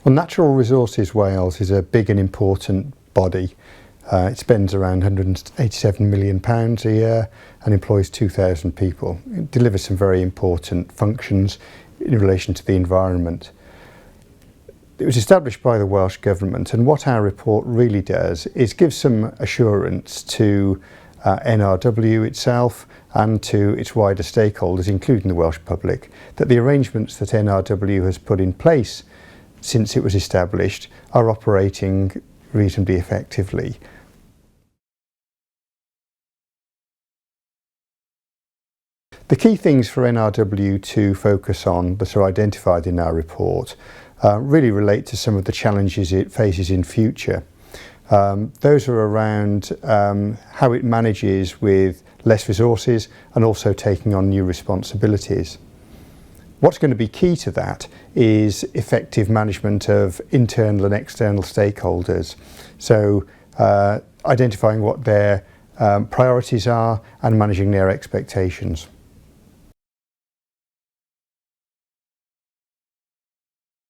Well, Natural Resources Wales is a big and important body. It spends around £187 million a year and employs 2,000 people. It delivers some very important functions in relation to the environment. It was established by the Welsh Government, and what our report really does is give some assurance to NRW itself and to its wider stakeholders, including the Welsh public, that the arrangements that NRW has put in place since it was established are operating reasonably effectively. The key things for NRW to focus on that are identified in our report really relate to some of the challenges it faces in future. Those are around how it manages with less resources and also taking on new responsibilities. What's going to be key to that is effective management of internal and external stakeholders. So identifying what their priorities are and managing their expectations.